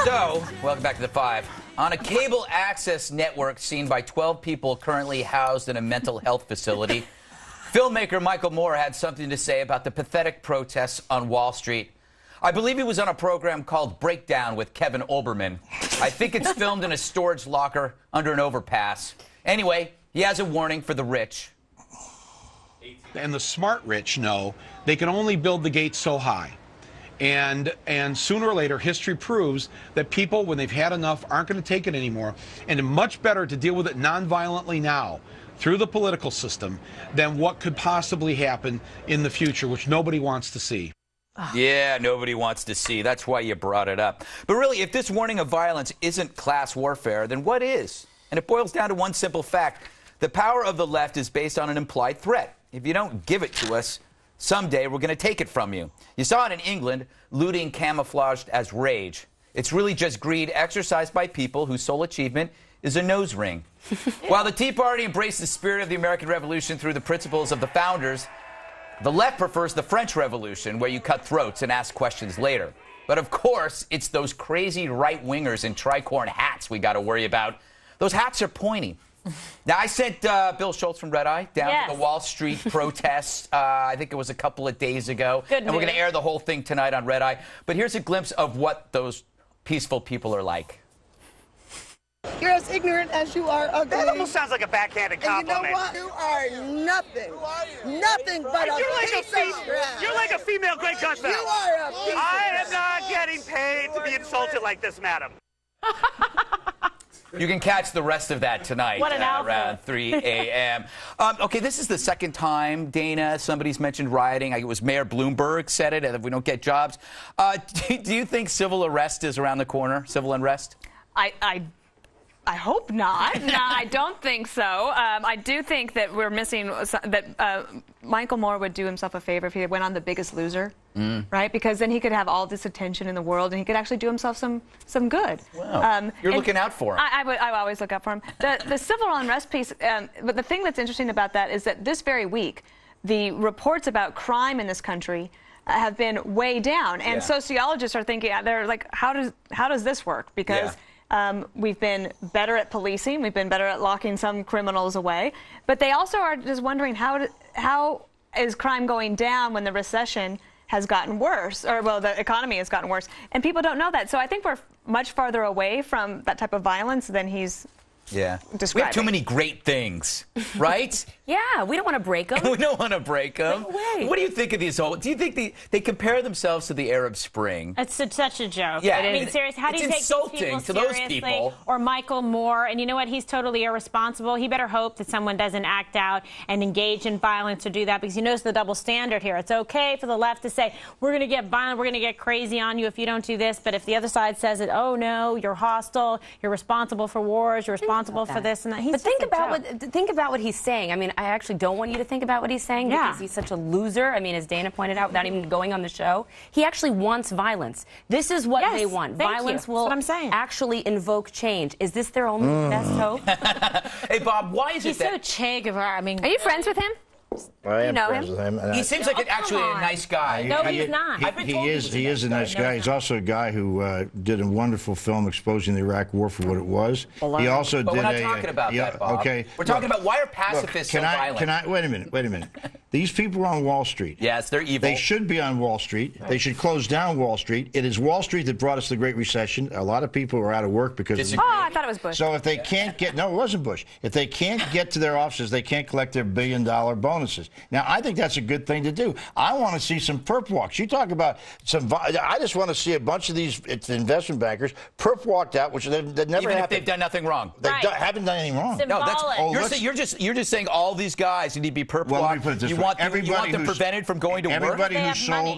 So, welcome back to The Five. On a cable access network seen by 12 people currently housed in a mental health facility, filmmaker Michael Moore had something to say about the pathetic protests on Wall Street. I believe he was on a program called Breakdown with Kevin Olbermann. I think it's filmed in a storage locker under an overpass. Anyway, he has a warning for the rich. And the smart rich know they can only build the gates so high. And sooner or later, history proves that people, when they've had enough, aren't going to take it anymore. And it's much better to deal with it nonviolently now, through the political system, than what could possibly happen in the future, which nobody wants to see. Yeah, nobody wants to see. That's why you brought it up. But really, if this warning of violence isn't class warfare, then what is? And it boils down to one simple fact. The power of the left is based on an implied threat. If you don't give it to us, someday we're going to take it from you. You saw it in England, looting camouflaged as rage. It's really just greed exercised by people whose sole achievement is a nose ring. While the Tea Party embraced the spirit of the American Revolution through the principles of the founders, the left prefers the French Revolution, where you cut throats and ask questions later. But of course, it's those crazy right-wingers in tricorn hats we got to worry about. Those hats are pointy. Now, I sent Bill Schultz from Red Eye down to the Wall Street protests. I think it was a couple of days ago. Good and we're going to air the whole thing tonight on Red Eye. But here's a glimpse of what those peaceful people are like. You're as ignorant as you are ugly. That almost sounds like a backhanded compliment. And you know what? You are nothing. Nothing but a piece of trash. You're like a female Greg Gutfeld. You are a piece of I am not getting paid to be insulted like this, madam. You can catch the rest of that tonight around 3 a.m. Okay, this is the second time, Dana, somebody's mentioned rioting. It was Mayor Bloomberg said it, and if we don't get jobs. Do you think civil arrest is around the corner, civil unrest? I hope not. No, I don't think so. I do think that we're missing that Michael Moore would do himself a favor if he went on The Biggest Loser, right? Because then he could have all this attention in the world, and he could actually do himself some good. Wow. You're looking out for him. I always look out for him. The civil unrest piece, but the thing that's interesting about that is that this very week, the reports about crime in this country have been way down, and sociologists are thinking, they're like, how does this work? Because we've been better at policing. We've been better at locking some criminals away. But they also are just wondering how is crime going down when the recession has gotten worse, or, well, the economy has gotten worse. And people don't know that. So I think we're much farther away from that type of violence than he's describing. We have too many great things, right? Yeah, we don't want to break them. We don't want to break them. No way. What do you think of these old? Do you think they compare themselves to the Arab Spring? It's such a joke. Yeah, I mean, seriously, how do you take these people to those seriously? people. Or Michael Moore, and you know what? He's totally irresponsible. He better hope that someone doesn't act out and engage in violence or do that, because he knows the double standard here. It's okay for the left to say, we're going to get violent, we're going to get crazy on you if you don't do this, but if the other side says it, oh no, you're hostile, you're responsible for wars, you're responsible for this and that. But think about what he's saying. I mean, I actually don't want you to think about what he's saying because he's such a loser. I mean, as Dana pointed out, without even going on the show, he actually wants violence. This is what they want. Violence will actually invoke change. Is this their only best hope? Hey, Bob, why is he's it that... He's so Che Guevara. I mean, are you friends with him? I am know friends him? with him. He seems like actually a nice guy. No, he's not. He is a nice guy. He's also a guy who did a wonderful film exposing the Iraq War for what it was. He also did we're not talking about that, Bob. Okay. We're talking about why are pacifists so violent? Wait a minute. These people are on Wall Street. Yes, they're evil. They should be on Wall Street. They should close down Wall Street. It is Wall Street that brought us the Great Recession. A lot of people are out of work because of I thought it was Bush. So if they can't get, no, it wasn't Bush. If they can't get to their offices, they can't collect their billion-dollar bonuses. Now, I think that's a good thing to do. I want to see some perp walks. You talk about some, I just want to see a bunch of these investment bankers perp walked out, which that never Even happened. if they've done nothing wrong. They haven't done anything wrong. Symbolic. No, that's you're just saying all these guys need to be perp walked. Let me put it this way. You want them prevented from going to work?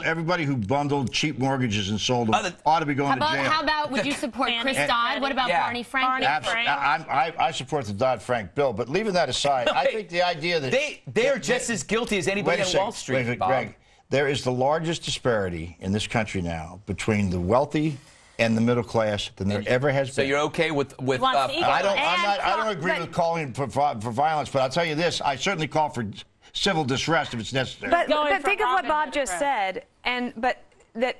Everybody who bundled cheap mortgages and sold them ought to be going to jail. How about, would you support Chris Dodd? What about Barney Frank? I support the Dodd-Frank bill, but leaving that aside, I think the idea that they are just as guilty as anybody on Wall Street, Bob. Greg, there is the largest disparity in this country now between the wealthy and the middle class than there ever has been. So you're okay with I don't agree with calling for violence, but I'll tell you this: I certainly call for civil distress if it's necessary. But think of what Bob just said, but that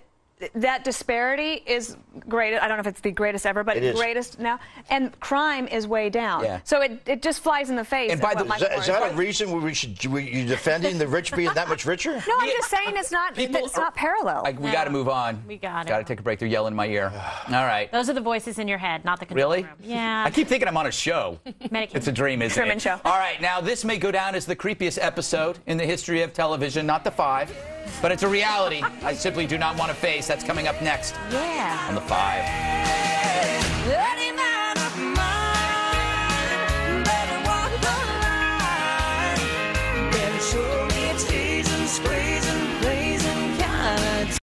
that disparity is great. I don't know if it's the greatest ever, but greatest now. And crime is way down. Yeah. So it just flies in the face. And by the way, is that a reason you're defending the rich being that much richer? No, I'm just saying it's not parallel. We got to move on. We got to take a break. They're yelling in my ear. All right. Those are the voices in your head, not the control room. Yeah. I keep thinking I'm on a show. It's a dream, isn't Truman it? Show. All right, now this may go down as the creepiest episode in the history of television, not the 5, but it's a reality I simply do not want to face. That's coming up next. Yeah. On the 5.